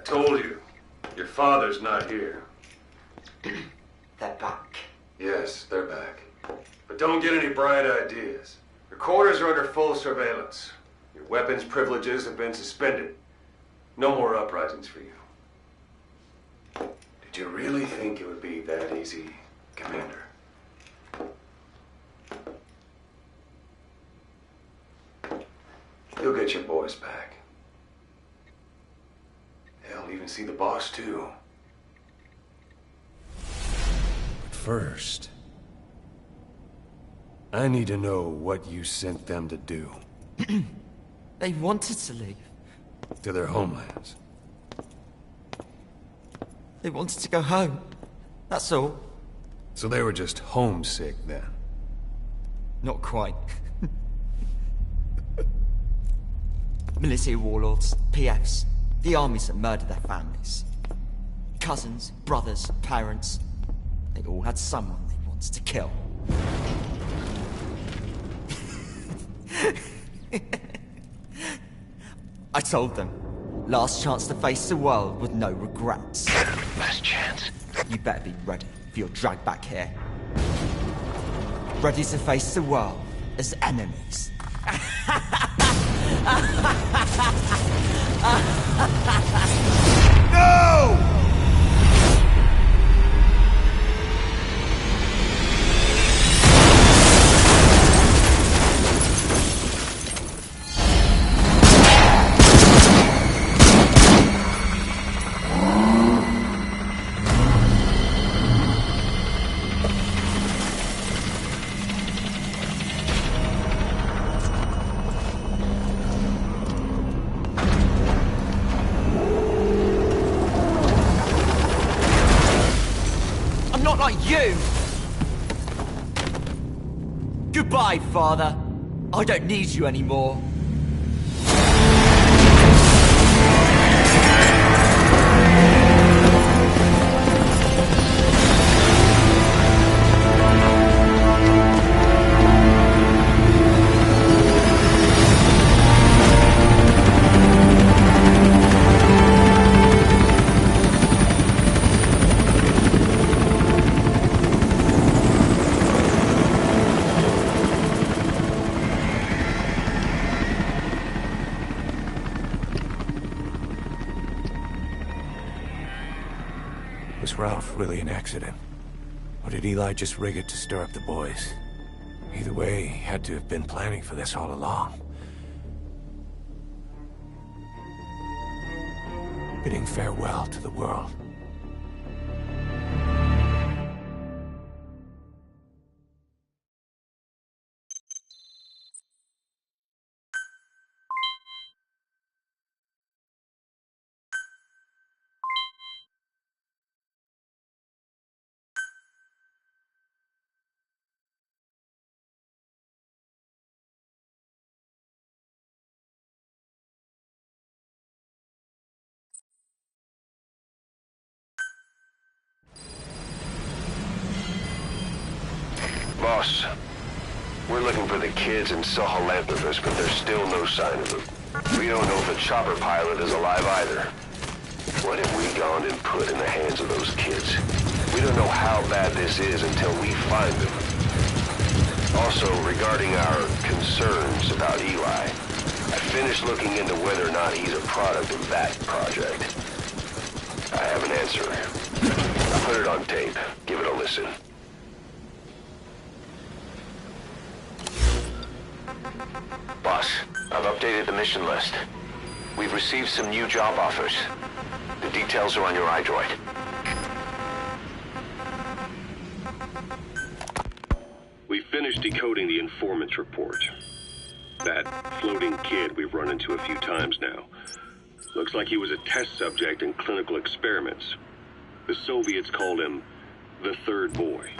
Told you. Your father's not here. They're back. Yes, they're back. But don't get any bright ideas. Your quarters are under full surveillance. Your weapons privileges have been suspended. No more uprisings for you. Did you really think it would be that easy, Commander? You'll get your boys back. Hell, even see the boss, too. But first, I need to know what you sent them to do. They wanted to leave. To their homelands. They wanted to go home. That's all. So they were just homesick then? Not quite. Military warlords, PFs, the armies that murdered their families. Cousins, brothers, parents. They all had someone they wanted to kill. I told them, last chance to face the world with no regrets. Last chance. You better be ready for your drag back here. Ready to face the world as enemies. No! Not like you! Goodbye, Father. I don't need you anymore. Was Ralph really an accident? Or did Eli just rig it to stir up the boys? Either way, he had to have been planning for this all along. Bidding farewell to the world. Boss, we're looking for the kids in Sahelanthropus, but there's still no sign of them. We don't know if the chopper pilot is alive either. What have we gone and put in the hands of those kids? We don't know how bad this is until we find them. Also, regarding our concerns about Eli, I finished looking into whether or not he's a product of that project. I have an answer. I put it on tape. Give it a listen. Boss, I've updated the mission list. We've received some new job offers. The details are on your iDroid. We finished decoding the informant's report. That floating kid we've run into a few times now. Looks like he was a test subject in clinical experiments. The Soviets called him the third boy.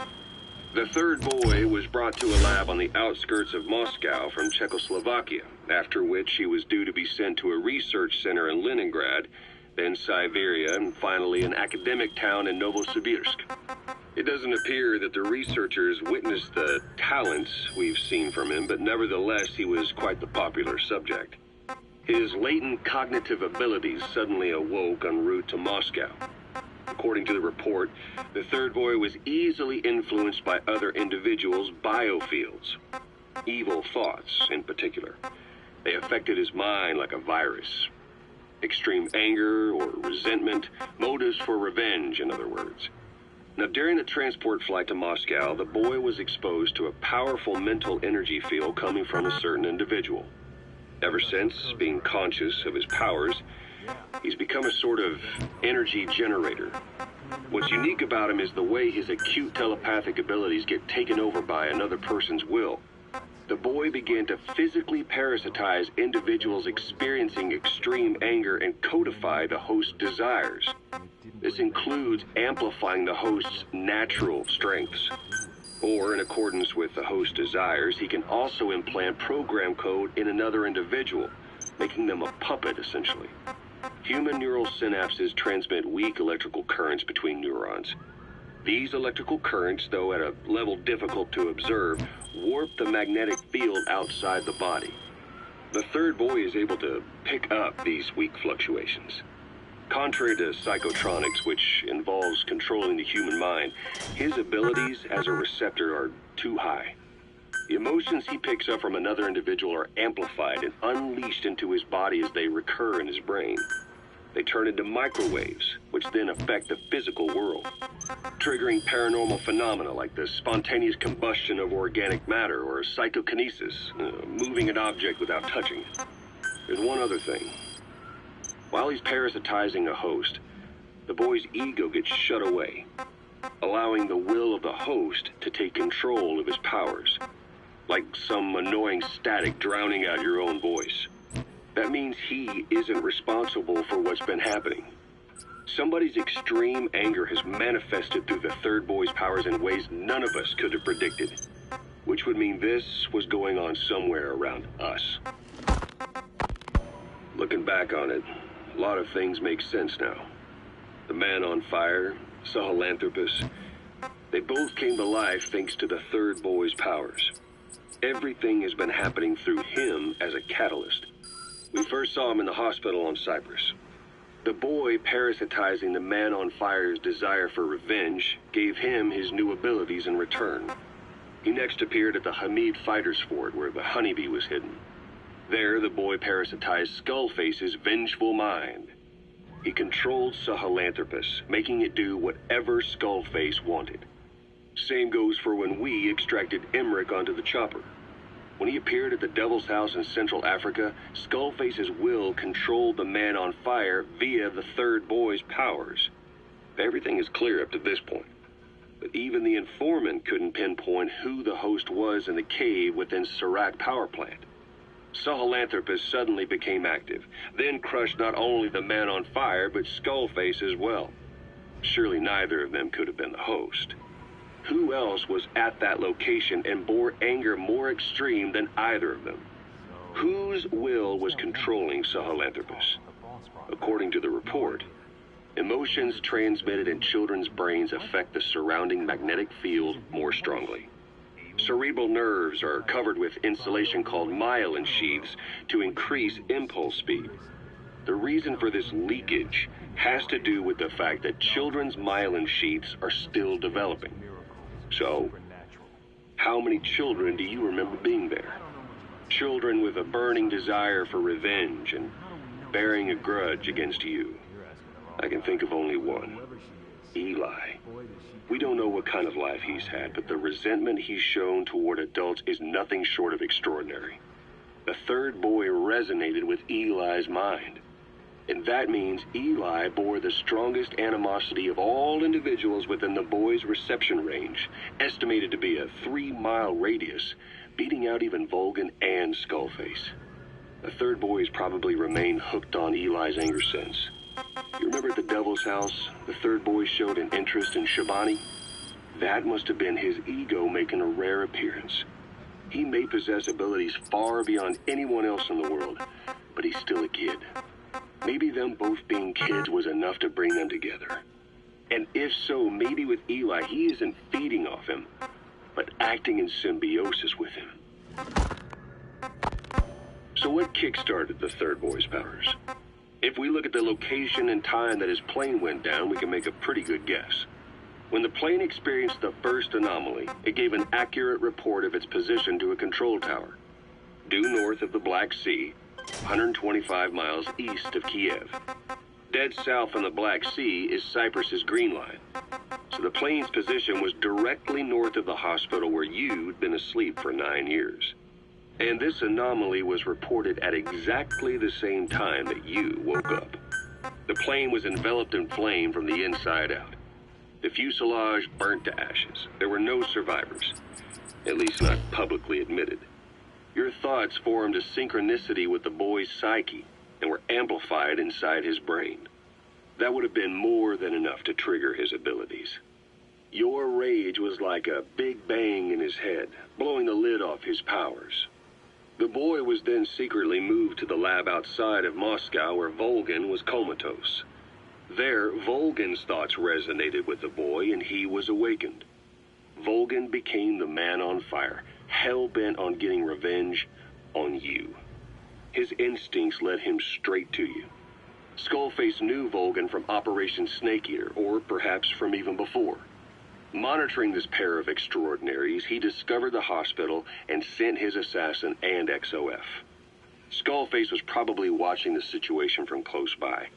The third boy was brought to a lab on the outskirts of Moscow from Czechoslovakia, after which he was due to be sent to a research center in Leningrad, then Siberia, and finally an academic town in Novosibirsk. It doesn't appear that the researchers witnessed the talents we've seen from him, but nevertheless he was quite the popular subject. His latent cognitive abilities suddenly awoke en route to Moscow. According to the report, the third boy was easily influenced by other individuals' biofields. Evil thoughts, in particular. They affected his mind like a virus. Extreme anger or resentment, motives for revenge, in other words. Now, during the transport flight to Moscow, the boy was exposed to a powerful mental energy field coming from a certain individual. Ever since, being conscious of his powers, he's become a sort of energy generator. What's unique about him is the way his acute telepathic abilities get taken over by another person's will. The boy began to physically parasitize individuals experiencing extreme anger and codify the host's desires. This includes amplifying the host's natural strengths. Or, in accordance with the host's desires, he can also implant program code in another individual, making them a puppet, essentially. Human neural synapses transmit weak electrical currents between neurons. These electrical currents, though at a level difficult to observe, warp the magnetic field outside the body. The third boy is able to pick up these weak fluctuations. Contrary to psychotronics, which involves controlling the human mind, his abilities as a receptor are too high. The emotions he picks up from another individual are amplified and unleashed into his body as they recur in his brain. They turn into microwaves, which then affect the physical world, triggering paranormal phenomena like the spontaneous combustion of organic matter or psychokinesis, moving an object without touching it. There's one other thing. While he's parasitizing a host, the boy's ego gets shut away, allowing the will of the host to take control of his powers, like some annoying static drowning out your own voice. That means he isn't responsible for what's been happening. Somebody's extreme anger has manifested through the third boy's powers in ways none of us could have predicted, which would mean this was going on somewhere around us. Looking back on it, a lot of things make sense now. The man on fire, Sahelanthropus, they both came to life thanks to the third boy's powers. Everything has been happening through him as a catalyst. We first saw him in the hospital on Cyprus. The boy parasitizing the man on fire's desire for revenge gave him his new abilities in return. He next appeared at the Hamid Fighters Fort where the honeybee was hidden. There, the boy parasitized Skullface's vengeful mind. He controlled Sahelanthropus, making it do whatever Skullface wanted. Same goes for when we extracted Emmerich onto the chopper. When he appeared at the Devil's House in Central Africa, Skullface's will controlled the man on fire via the third boy's powers. Everything is clear up to this point. But even the informant couldn't pinpoint who the host was in the cave within Surat power plant. Sahelanthropus suddenly became active, then crushed not only the man on fire, but Skullface as well. Surely neither of them could have been the host. Who else was at that location and bore anger more extreme than either of them? Whose will was controlling Sahelanthropus? According to the report, emotions transmitted in children's brains affect the surrounding magnetic field more strongly. Cerebral nerves are covered with insulation called myelin sheaths to increase impulse speed. The reason for this leakage has to do with the fact that children's myelin sheaths are still developing. So, how many children do you remember being there? Children with a burning desire for revenge and bearing a grudge against you. I can think of only one. Eli. We don't know what kind of life he's had, but the resentment he's shown toward adults is nothing short of extraordinary. The third boy resonated with Eli's mind. And that means Eli bore the strongest animosity of all individuals within the boy's reception range, estimated to be a 3-mile radius, beating out even Volgan and Skullface. The third boy has probably remained hooked on Eli's anger since. You remember at the Devil's House, the third boy showed an interest in Shabani? That must have been his ego making a rare appearance. He may possess abilities far beyond anyone else in the world, but he's still a kid. Maybe them both being kids was enough to bring them together. And if so, maybe with Eli, he isn't feeding off him, but acting in symbiosis with him. So what kick-started the third boy's powers? If we look at the location and time that his plane went down, we can make a pretty good guess. When the plane experienced the first anomaly, it gave an accurate report of its position to a control tower, due north of the Black Sea, 125 miles east of Kiev. Dead south on the Black Sea is Cyprus's Green Line. So the plane's position was directly north of the hospital where you'd been asleep for 9 years. And this anomaly was reported at exactly the same time that you woke up. The plane was enveloped in flame from the inside out. The fuselage burnt to ashes. There were no survivors, at least not publicly admitted. Your thoughts formed a synchronicity with the boy's psyche and were amplified inside his brain. That would have been more than enough to trigger his abilities. Your rage was like a big bang in his head, blowing the lid off his powers. The boy was then secretly moved to the lab outside of Moscow where Volgin was comatose. There, Volgin's thoughts resonated with the boy and he was awakened. Volgin became the man on fire, hell-bent on getting revenge on you. His instincts led him straight to you. Skullface knew Volgin from Operation Snake Eater, or perhaps from even before. Monitoring this pair of extraordinaries, he discovered the hospital and sent his assassin and XOF. Skullface was probably watching the situation from close by.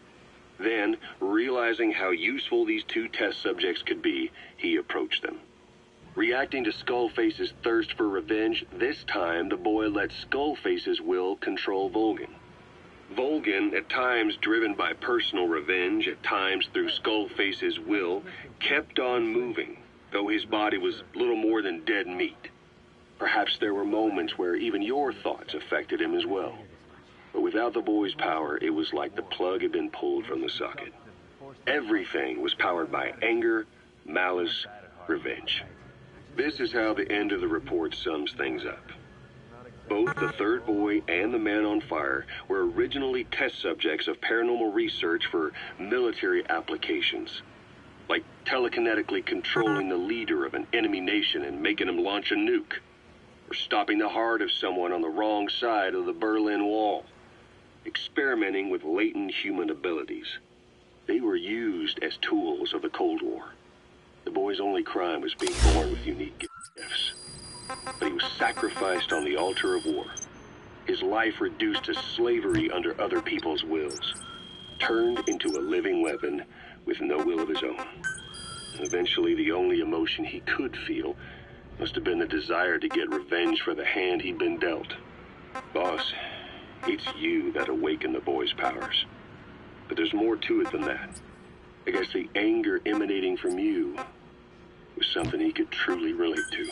Then, realizing how useful these two test subjects could be, he approached them. Reacting to Skullface's thirst for revenge, this time the boy let Skullface's will control Volgin. Volgin, at times driven by personal revenge, at times through Skullface's will, kept on moving, though his body was little more than dead meat. Perhaps there were moments where even your thoughts affected him as well. But without the boy's power, it was like the plug had been pulled from the socket. Everything was powered by anger, malice, revenge. This is how the end of the report sums things up. Both the third boy and the man on fire were originally test subjects of paranormal research for military applications, like telekinetically controlling the leader of an enemy nation and making him launch a nuke, or stopping the heart of someone on the wrong side of the Berlin Wall, experimenting with latent human abilities. They were used as tools of the Cold War. The boy's only crime was being born with unique gifts. But he was sacrificed on the altar of war. His life reduced to slavery under other people's wills. Turned into a living weapon with no will of his own. Eventually, the only emotion he could feel must have been the desire to get revenge for the hand he'd been dealt. Boss, it's you that awakened the boy's powers. But there's more to it than that. I guess the anger emanating from you was something he could truly relate to.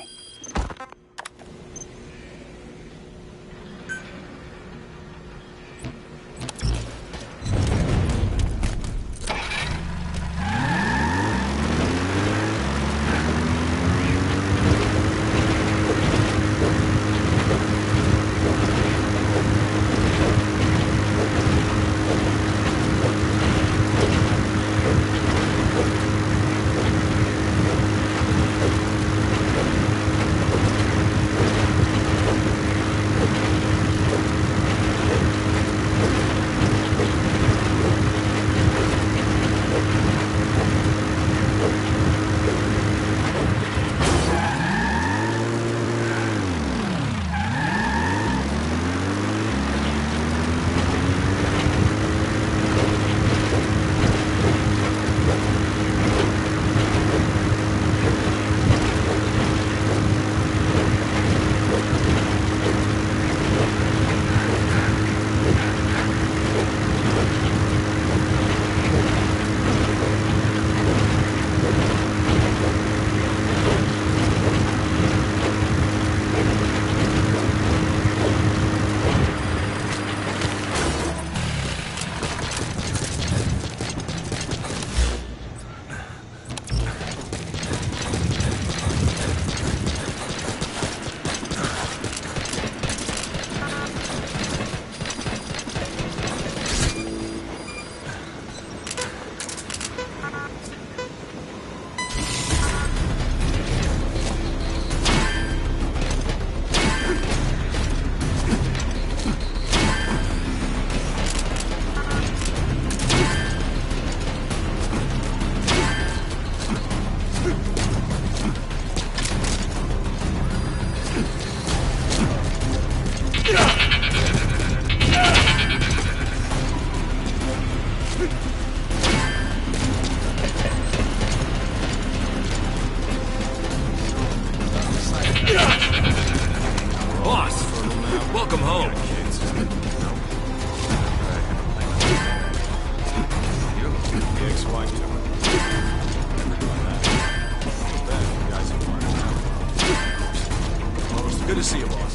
Thanks, watch to it. Never done that. Too bad you guys are part of that. Well, it's good to see you, boss.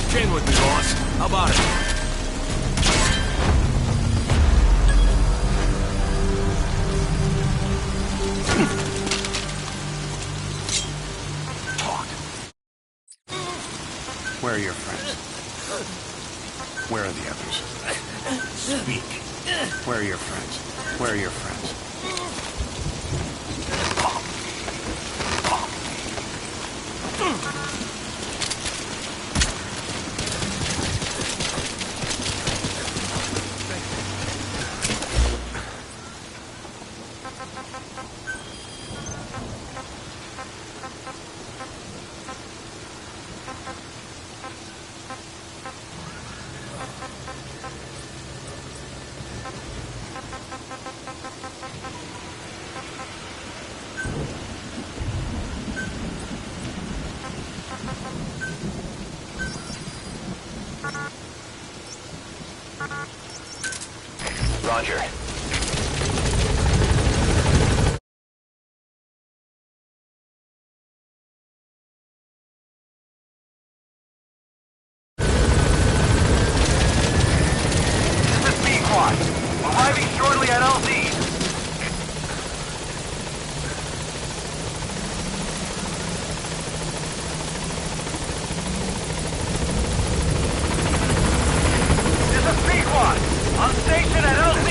Chain with me, boss. How about it? Talk. Where are your friends? Where are the others? Speak. Where are your friends? Where are your friends? Roger. This is B-Quad. Arriving shortly at LZ. This is B-Quad. On station at LZ.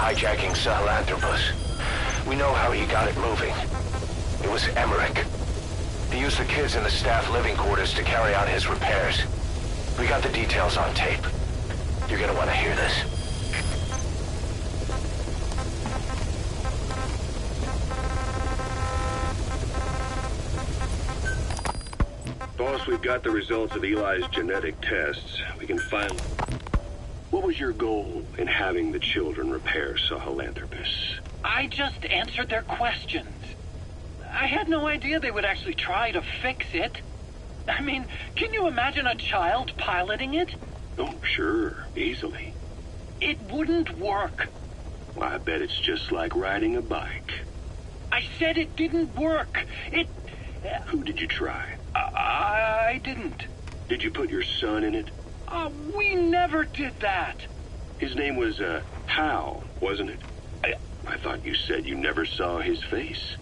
hijacking Sahelanthropus. We know how he got it moving. It was Emmerich. He used the kids in the staff living quarters to carry out his repairs. We got the details on tape. You're gonna want to hear this. Boss, we've got the results of Eli's genetic tests. We can finally... What was your goal in having the children repair Sahelanthropus? I just answered their questions. I had no idea they would actually try to fix it. I mean, can you imagine a child piloting it? Oh, sure. Easily. It wouldn't work. Well, I bet it's just like riding a bike. I said it didn't work. Who did you try? I didn't. Did you put your son in it? We never did that. His name was, Hal, wasn't it? I thought you said you never saw his face.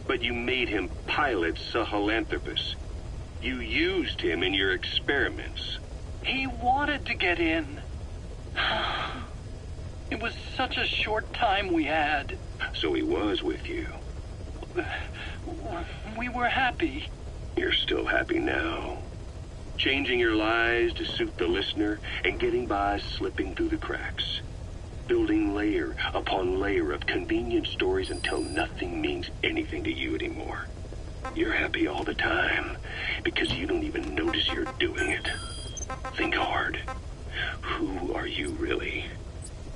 But you made him pilot Sahelanthropus. You used him in your experiments. He wanted to get in. It was such a short time we had. So he was with you. We were happy. You're still happy now. Changing your lies to suit the listener and getting by slipping through the cracks. Building layer upon layer of convenient stories until nothing means anything to you anymore. You're happy all the time because you don't even notice you're doing it. Think hard. Who are you really?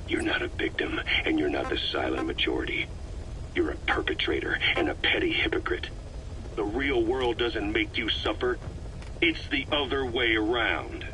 You're not a victim and you're not the silent majority. You're a perpetrator and a petty hypocrite. The real world doesn't make you suffer. It's the other way around.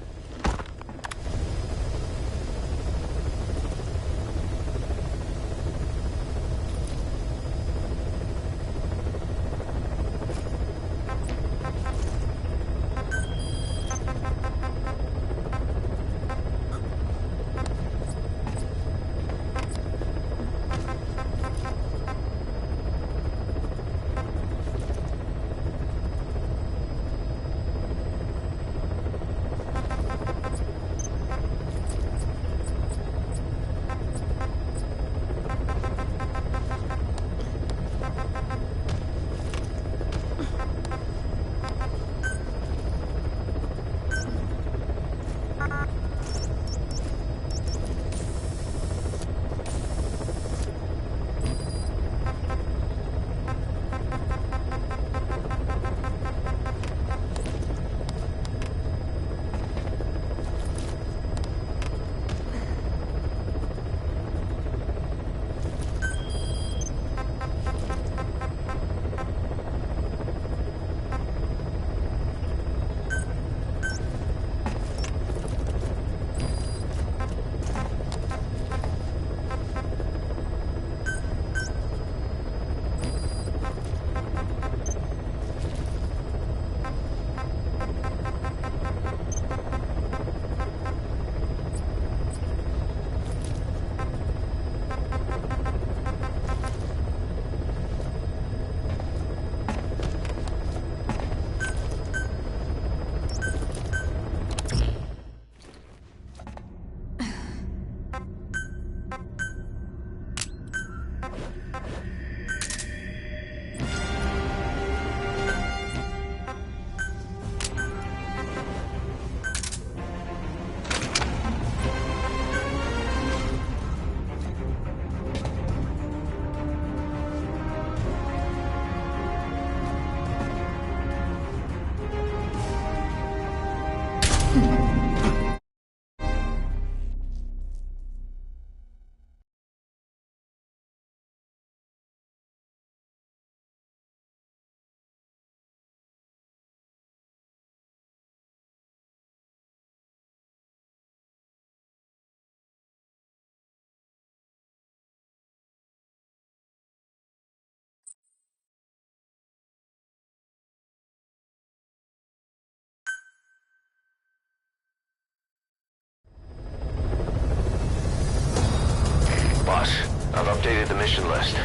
Boss, I've updated the mission list.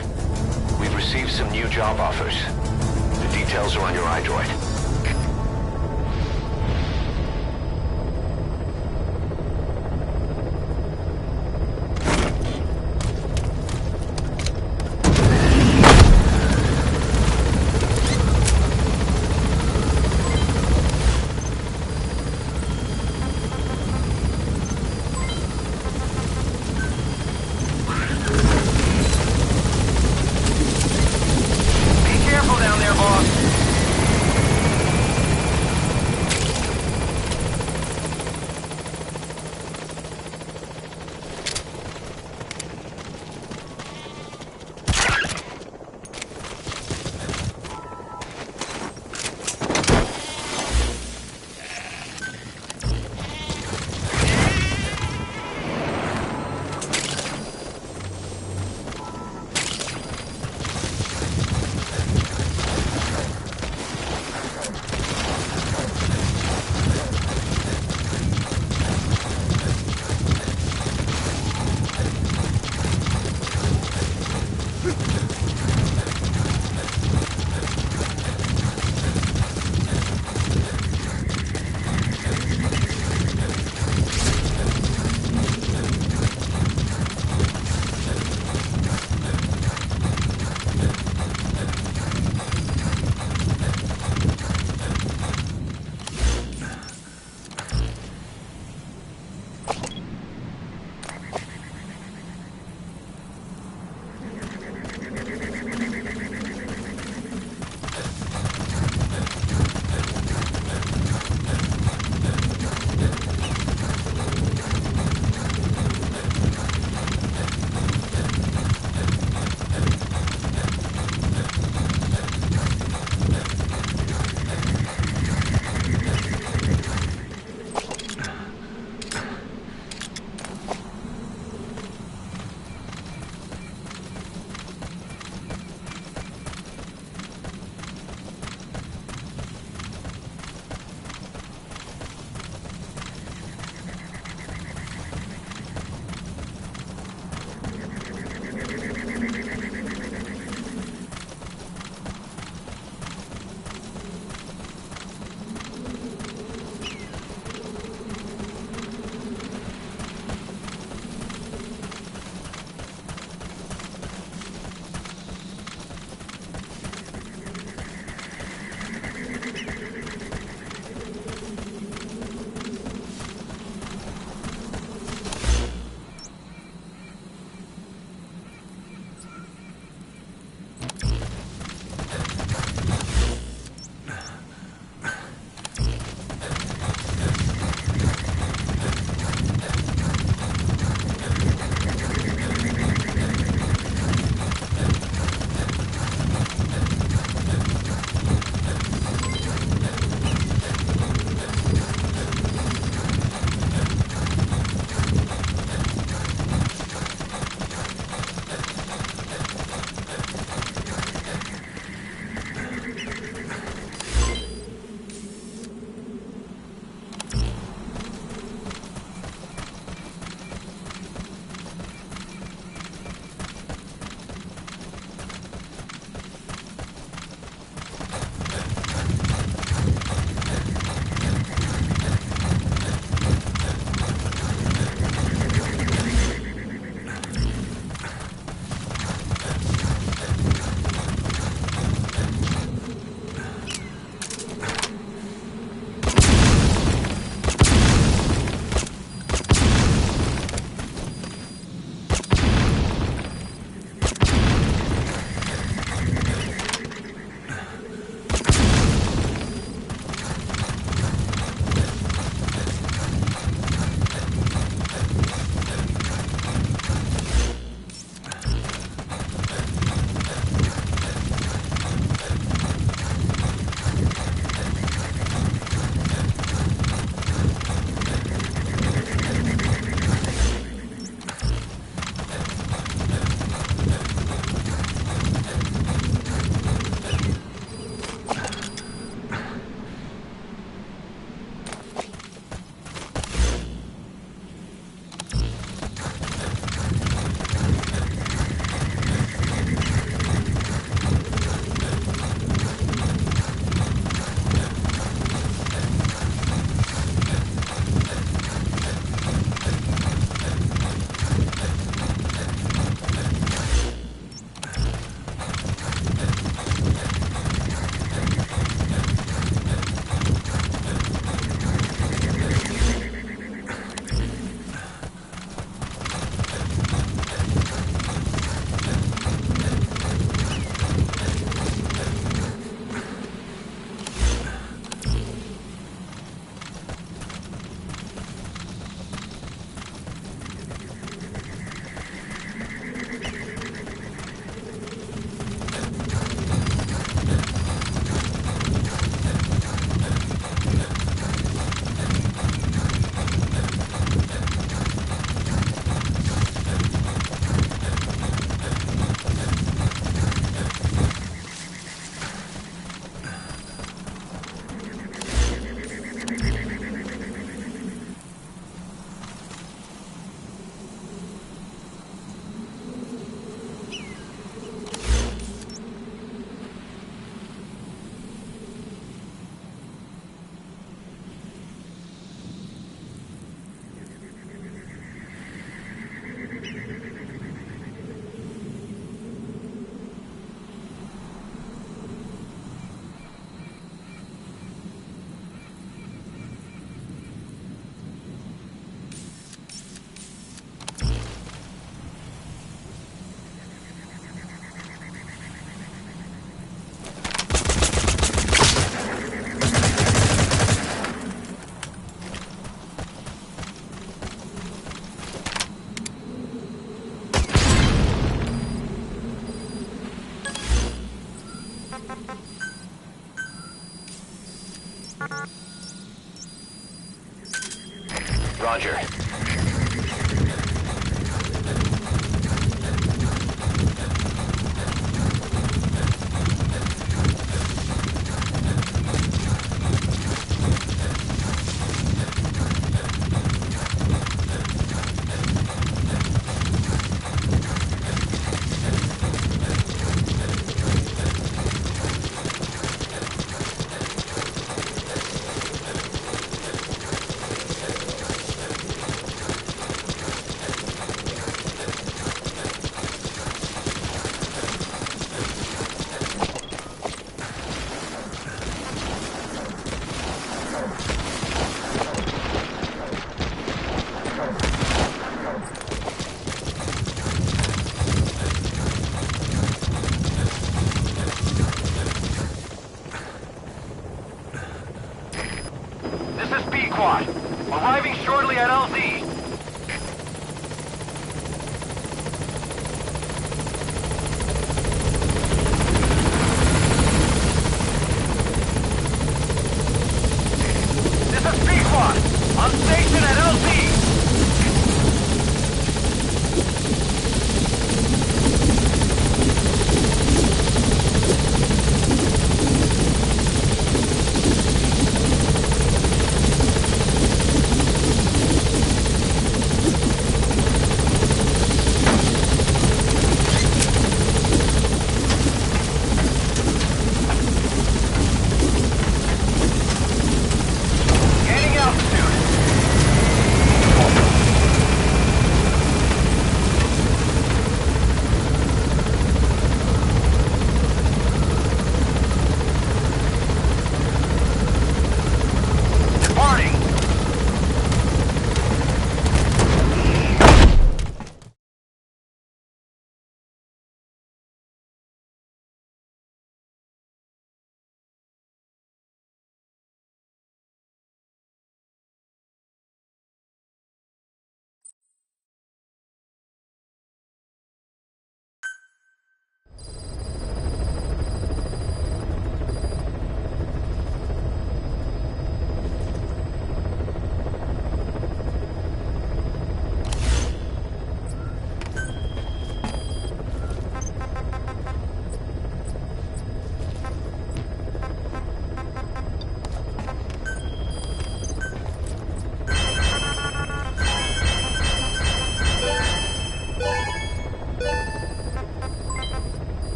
We've received some new job offers. The details are on your iDroid.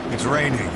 It's raining.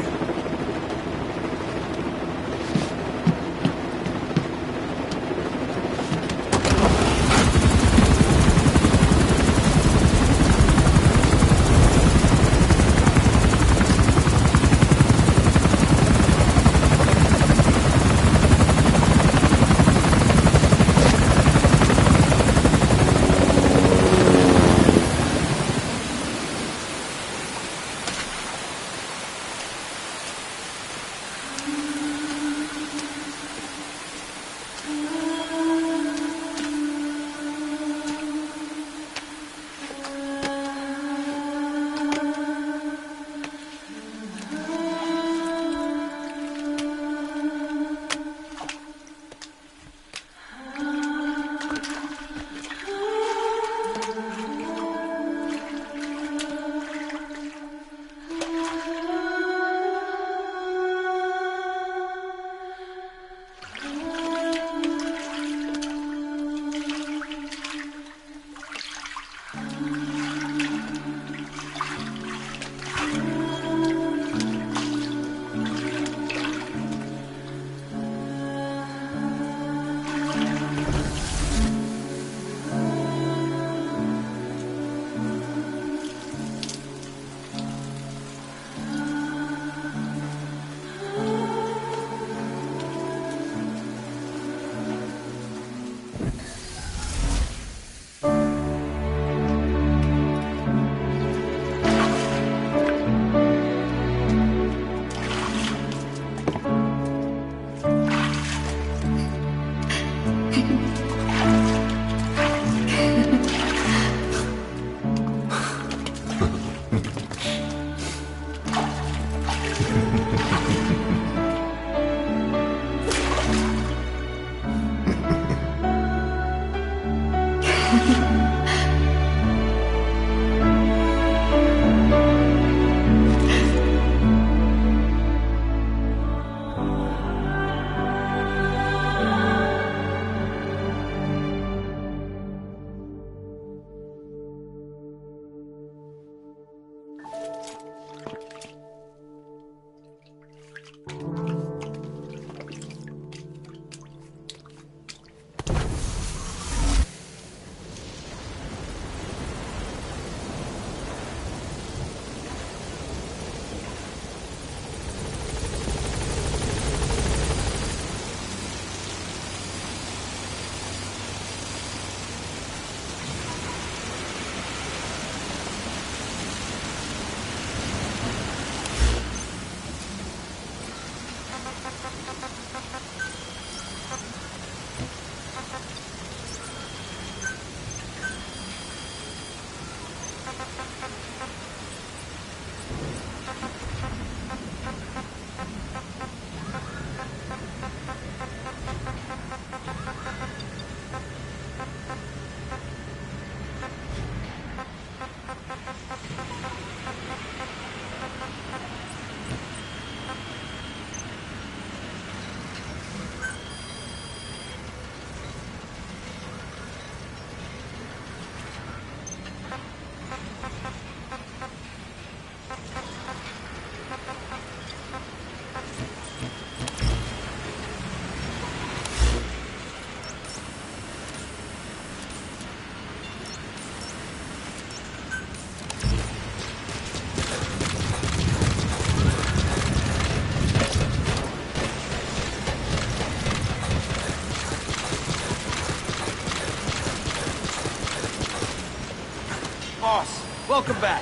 Boss, welcome back.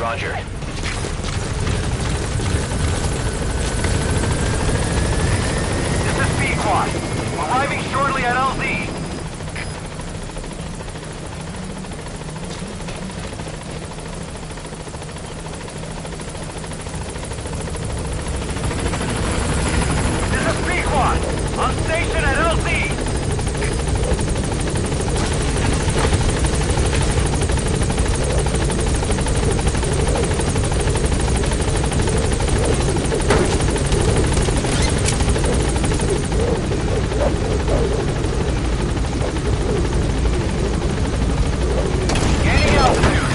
Roger. This is Pequod. Arriving shortly at LZ. This is Pequod. On station at LZ. Gaining altitude.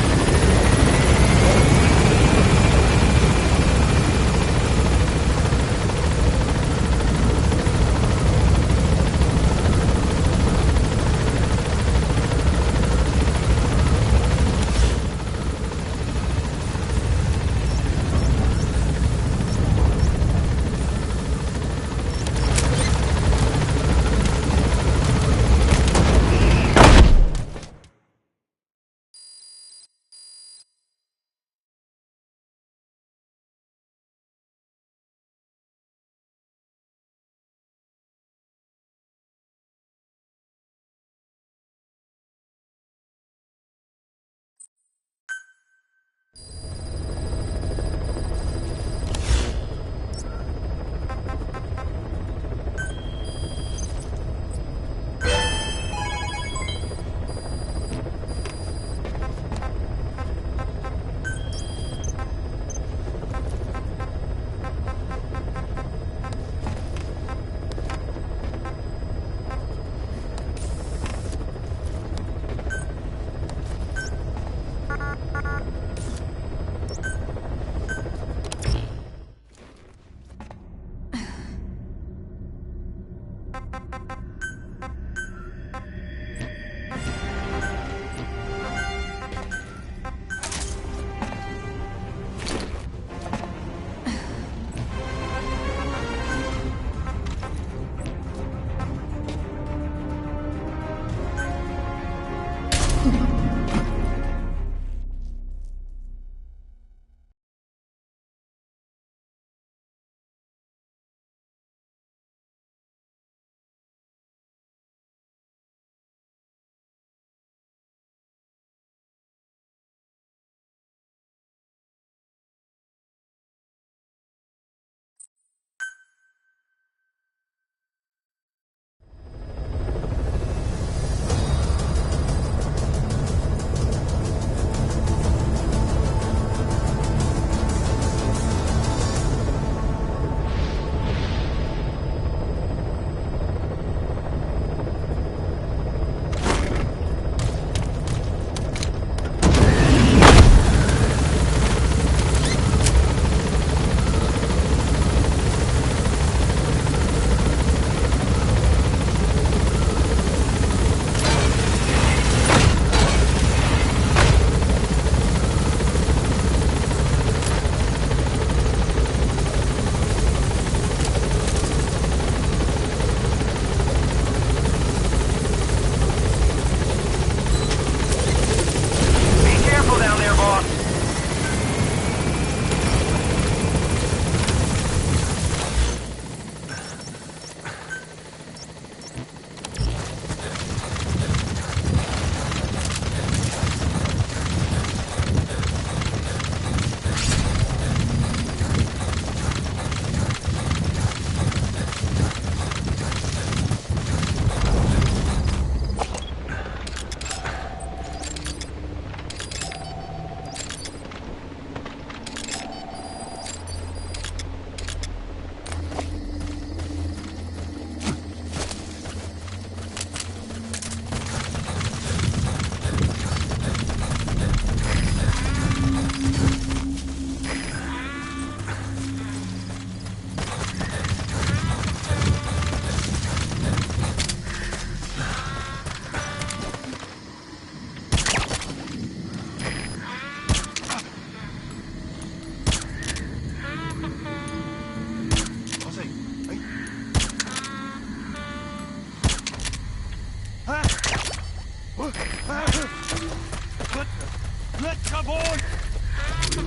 Let's go, boy!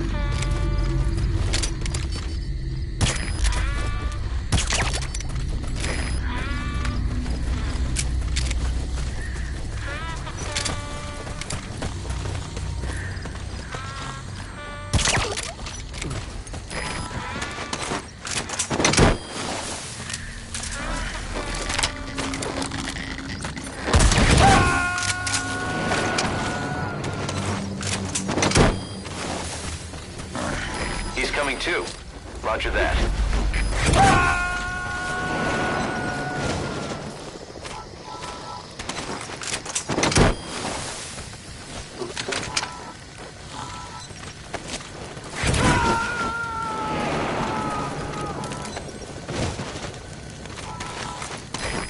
Roger that.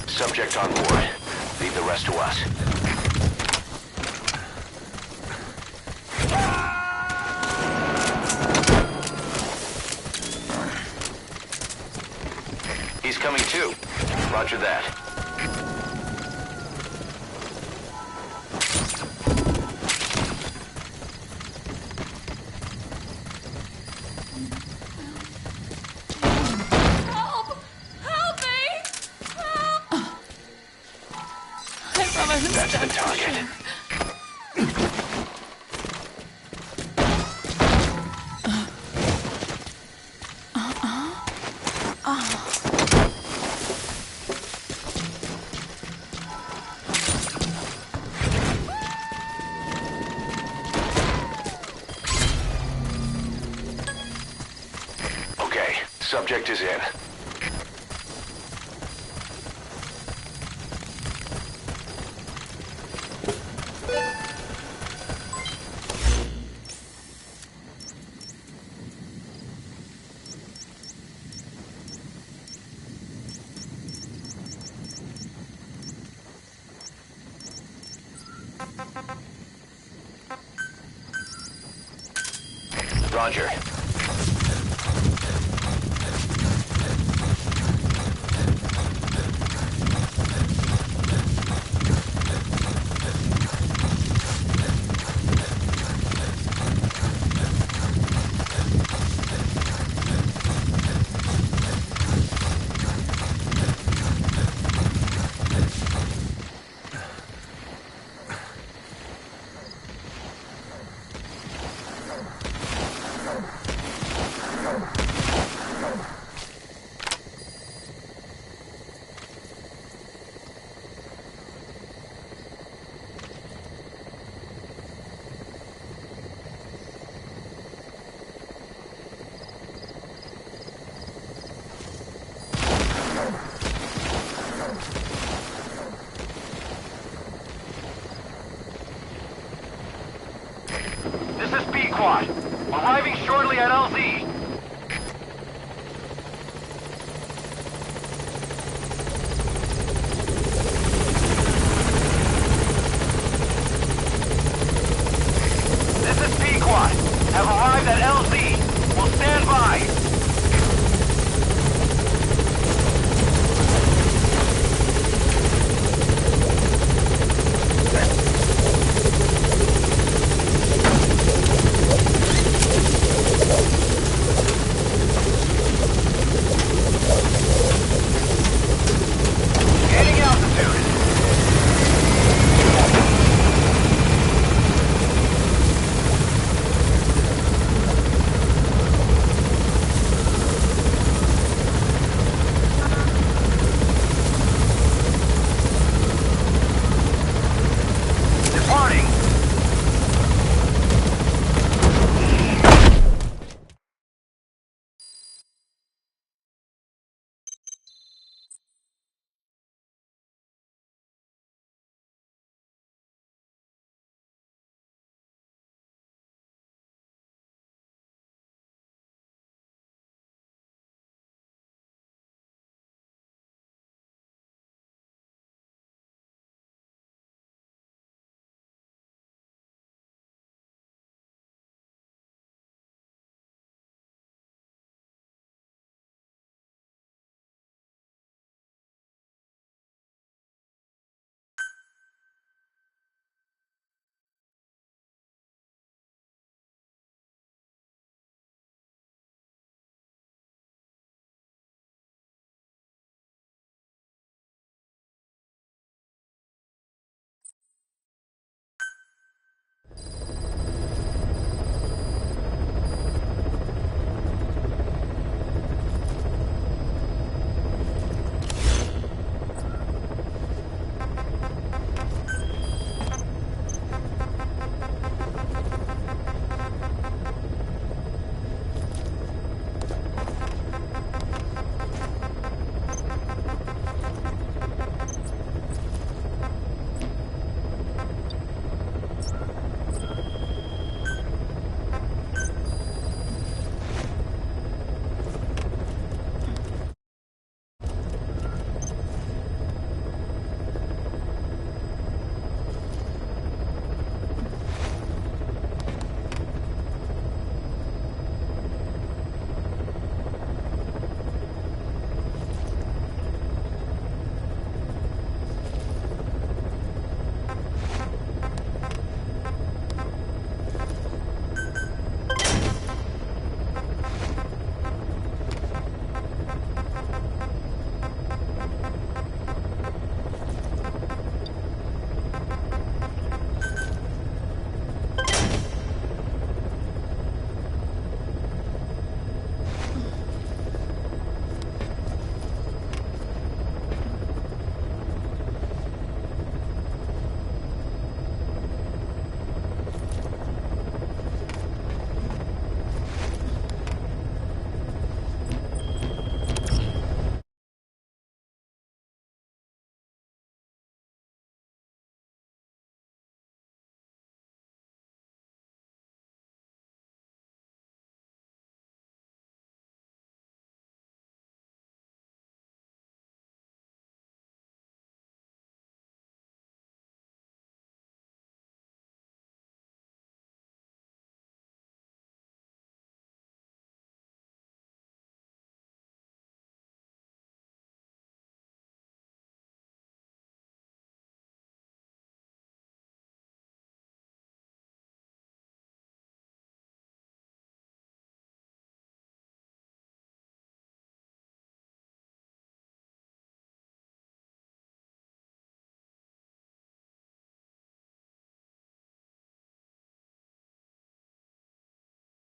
Subject on board. Leave the rest to us. He's coming too. Roger that. Help! Help me! Help! I promise. That's the target. Okay, subject is in. Roger. This is B Quad. Arriving shortly at LZ.